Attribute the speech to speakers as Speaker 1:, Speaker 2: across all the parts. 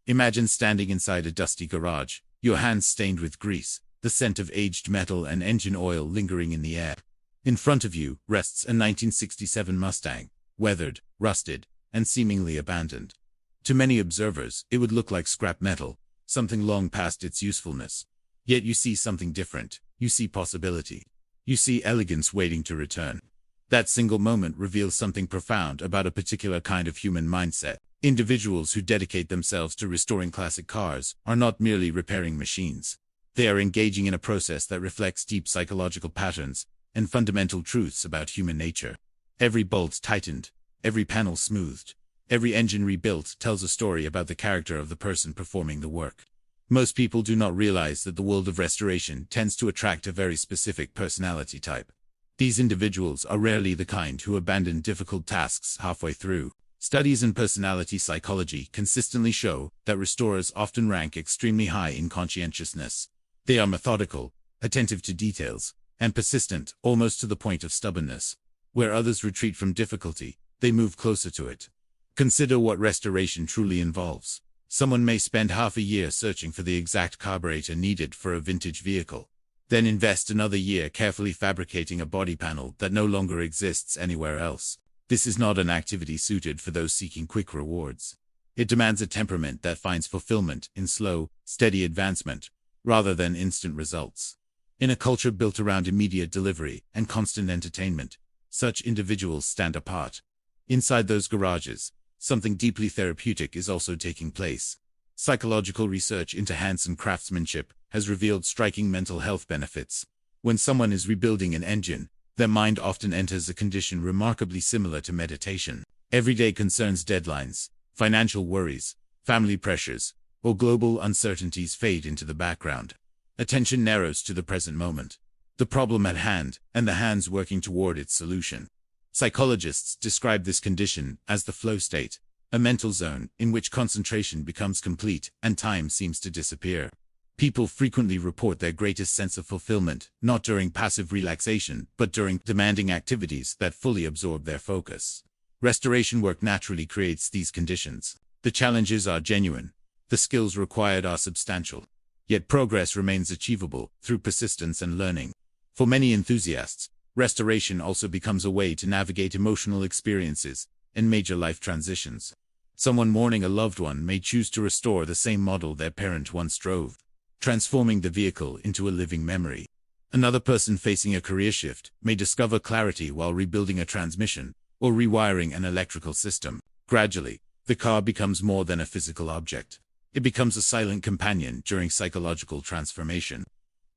Speaker 1: Imagine standing inside a dusty garage, your hands stained with grease, the scent of aged metal and engine oil lingering in the air. In front of you rests a 1967 Mustang, weathered, rusted, and seemingly abandoned. To many observers, it would look like scrap metal, something long past its usefulness. Yet you see something different. You see possibility. You see elegance waiting to return. That single moment reveals something profound about a particular kind of human mindset. Individuals who dedicate themselves to restoring classic cars are not merely repairing machines. They are engaging in a process that reflects deep psychological patterns and fundamental truths about human nature. Every bolt tightened, every panel smoothed, every engine rebuilt tells a story about the character of the person performing the work. Most people do not realize that the world of restoration tends to attract a very specific personality type. These individuals are rarely the kind who abandon difficult tasks halfway through. Studies in personality psychology consistently show that restorers often rank extremely high in conscientiousness. They are methodical, attentive to details, and persistent, almost to the point of stubbornness. Where others retreat from difficulty, they move closer to it. Consider what restoration truly involves. Someone may spend half a year searching for the exact carburetor needed for a vintage vehicle, then invest another year carefully fabricating a body panel that no longer exists anywhere else. This is not an activity suited for those seeking quick rewards. It demands a temperament that finds fulfillment in slow, steady advancement, rather than instant results. In a culture built around immediate delivery and constant entertainment, such individuals stand apart. Inside those garages, something deeply therapeutic is also taking place. Psychological research into hands-on craftsmanship has revealed striking mental health benefits. When someone is rebuilding an engine, their mind often enters a condition remarkably similar to meditation. Everyday concerns, deadlines, financial worries, family pressures, or global uncertainties fade into the background. Attention narrows to the present moment, the problem at hand, and the hands working toward its solution. Psychologists describe this condition as the flow state, a mental zone in which concentration becomes complete and time seems to disappear. People frequently report their greatest sense of fulfillment, not during passive relaxation, but during demanding activities that fully absorb their focus. Restoration work naturally creates these conditions. The challenges are genuine. The skills required are substantial. Yet progress remains achievable through persistence and learning. For many enthusiasts, restoration also becomes a way to navigate emotional experiences and major life transitions. Someone mourning a loved one may choose to restore the same model their parent once drove, transforming the vehicle into a living memory. Another person facing a career shift may discover clarity while rebuilding a transmission or rewiring an electrical system. Gradually, the car becomes more than a physical object. It becomes a silent companion during psychological transformation.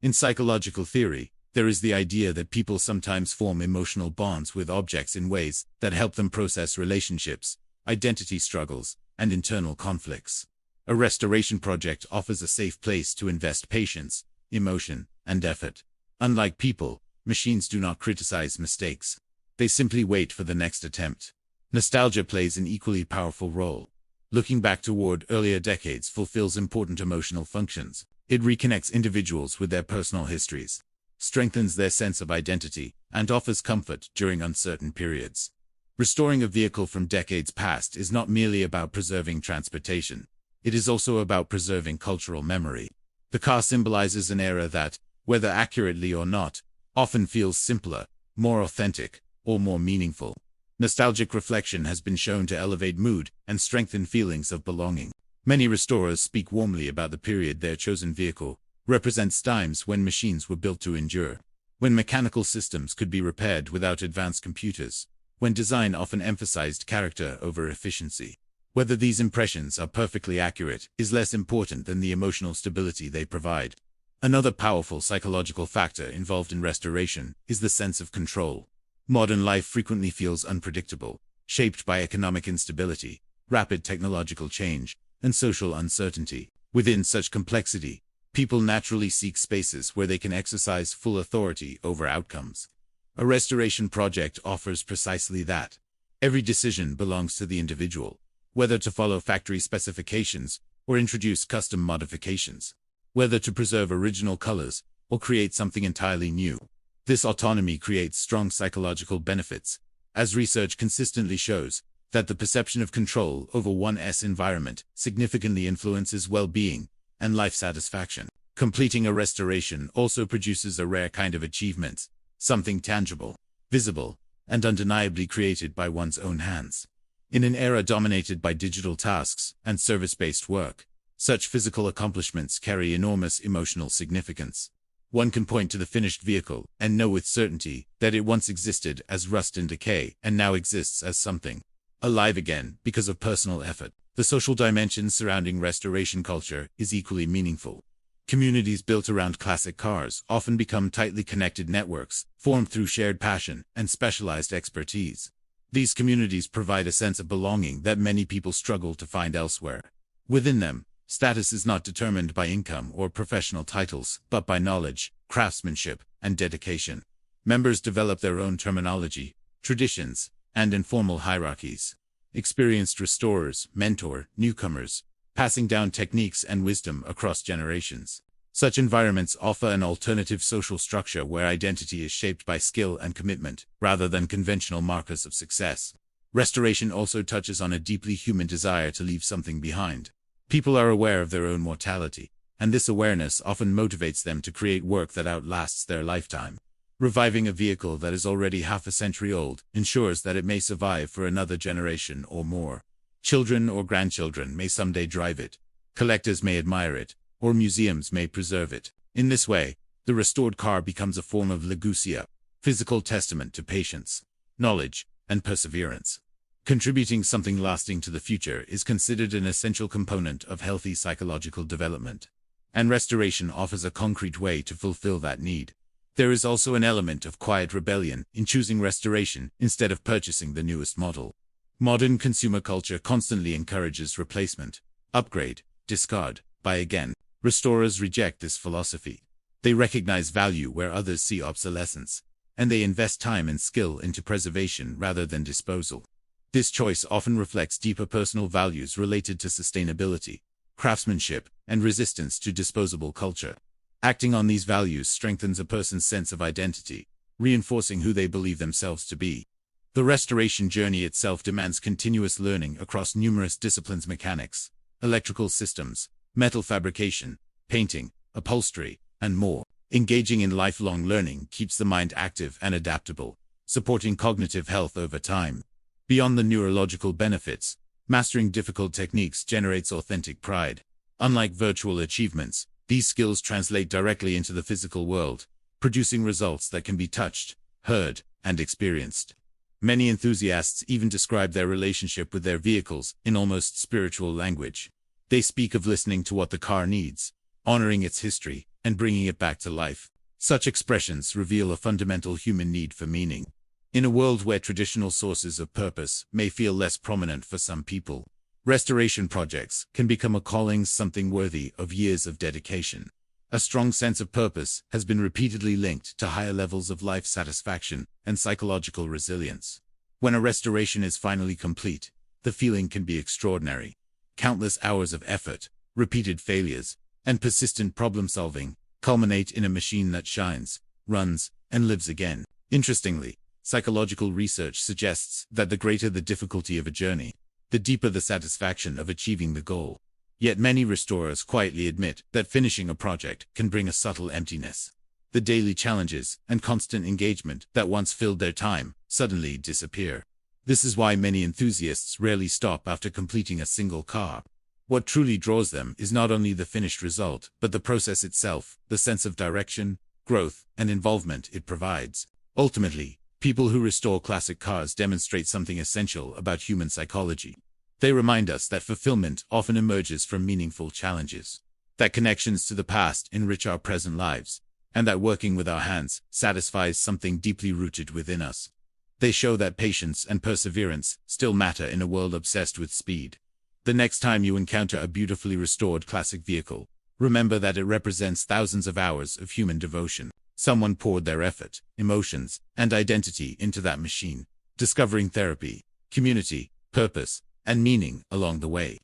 Speaker 1: In psychological theory, there is the idea that people sometimes form emotional bonds with objects in ways that help them process relationships, identity struggles, and internal conflicts. A restoration project offers a safe place to invest patience, emotion, and effort. Unlike people, machines do not criticize mistakes. They simply wait for the next attempt. Nostalgia plays an equally powerful role. Looking back toward earlier decades fulfills important emotional functions. It reconnects individuals with their personal histories, strengthens their sense of identity, and offers comfort during uncertain periods. Restoring a vehicle from decades past is not merely about preserving transportation. It is also about preserving cultural memory. The car symbolizes an era that, whether accurately or not, often feels simpler, more authentic, or more meaningful. Nostalgic reflection has been shown to elevate mood and strengthen feelings of belonging. Many restorers speak warmly about the period their chosen vehicle represents, times when machines were built to endure, when mechanical systems could be repaired without advanced computers, when design often emphasized character over efficiency. Whether these impressions are perfectly accurate is less important than the emotional stability they provide. Another powerful psychological factor involved in restoration is the sense of control. Modern life frequently feels unpredictable, shaped by economic instability, rapid technological change, and social uncertainty. Within such complexity, people naturally seek spaces where they can exercise full authority over outcomes. A restoration project offers precisely that. Every decision belongs to the individual, whether to follow factory specifications or introduce custom modifications, whether to preserve original colors or create something entirely new. This autonomy creates strong psychological benefits. As research consistently shows, that the perception of control over one's environment significantly influences well-being and life satisfaction. Completing a restoration also produces a rare kind of achievement, something tangible, visible, and undeniably created by one's own hands. In an era dominated by digital tasks and service-based work, such physical accomplishments carry enormous emotional significance. One can point to the finished vehicle and know with certainty that it once existed as rust and decay and now exists as something alive again because of personal effort. The social dimension surrounding restoration culture is equally meaningful. Communities built around classic cars often become tightly connected networks, formed through shared passion and specialized expertise. These communities provide a sense of belonging that many people struggle to find elsewhere. Within them, status is not determined by income or professional titles, but by knowledge, craftsmanship, and dedication. Members develop their own terminology, traditions, and informal hierarchies. Experienced restorers mentor newcomers, passing down techniques and wisdom across generations. Such environments offer an alternative social structure where identity is shaped by skill and commitment, rather than conventional markers of success. Restoration also touches on a deeply human desire to leave something behind. People are aware of their own mortality, and this awareness often motivates them to create work that outlasts their lifetime. Reviving a vehicle that is already half a century old ensures that it may survive for another generation or more. Children or grandchildren may someday drive it, collectors may admire it, or museums may preserve it. In this way, the restored car becomes a form of legacy, physical testament to patience, knowledge, and perseverance. Contributing something lasting to the future is considered an essential component of healthy psychological development, and restoration offers a concrete way to fulfill that need. There is also an element of quiet rebellion in choosing restoration instead of purchasing the newest model. Modern consumer culture constantly encourages replacement, upgrade, discard, buy again. Restorers reject this philosophy. They recognize value where others see obsolescence, and they invest time and skill into preservation rather than disposal. This choice often reflects deeper personal values related to sustainability, craftsmanship, and resistance to disposable culture. Acting on these values strengthens a person's sense of identity, reinforcing who they believe themselves to be. The restoration journey itself demands continuous learning across numerous disciplines: mechanics, electrical systems, metal fabrication, painting, upholstery, and more. Engaging in lifelong learning keeps the mind active and adaptable, supporting cognitive health over time. Beyond the neurological benefits, mastering difficult techniques generates authentic pride. Unlike virtual achievements, these skills translate directly into the physical world, producing results that can be touched, heard, and experienced. Many enthusiasts even describe their relationship with their vehicles in almost spiritual language. They speak of listening to what the car needs, honoring its history, and bringing it back to life. Such expressions reveal a fundamental human need for meaning. In a world where traditional sources of purpose may feel less prominent for some people, restoration projects can become a calling, something worthy of years of dedication. A strong sense of purpose has been repeatedly linked to higher levels of life satisfaction and psychological resilience. When a restoration is finally complete, the feeling can be extraordinary. Countless hours of effort, repeated failures, and persistent problem-solving culminate in a machine that shines, runs, and lives again. Interestingly, psychological research suggests that the greater the difficulty of a journey, the deeper the satisfaction of achieving the goal. Yet many restorers quietly admit that finishing a project can bring a subtle emptiness. The daily challenges and constant engagement that once filled their time suddenly disappear. This is why many enthusiasts rarely stop after completing a single car. What truly draws them is not only the finished result, but the process itself, the sense of direction, growth, and involvement it provides. Ultimately, people who restore classic cars demonstrate something essential about human psychology. They remind us that fulfillment often emerges from meaningful challenges, that connections to the past enrich our present lives, and that working with our hands satisfies something deeply rooted within us. They show that patience and perseverance still matter in a world obsessed with speed. The next time you encounter a beautifully restored classic vehicle, remember that it represents thousands of hours of human devotion. Someone poured their effort, emotions, and identity into that machine, discovering therapy, community, purpose, and meaning along the way.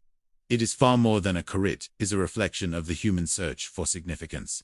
Speaker 1: It is far more than a car; it is a reflection of the human search for significance.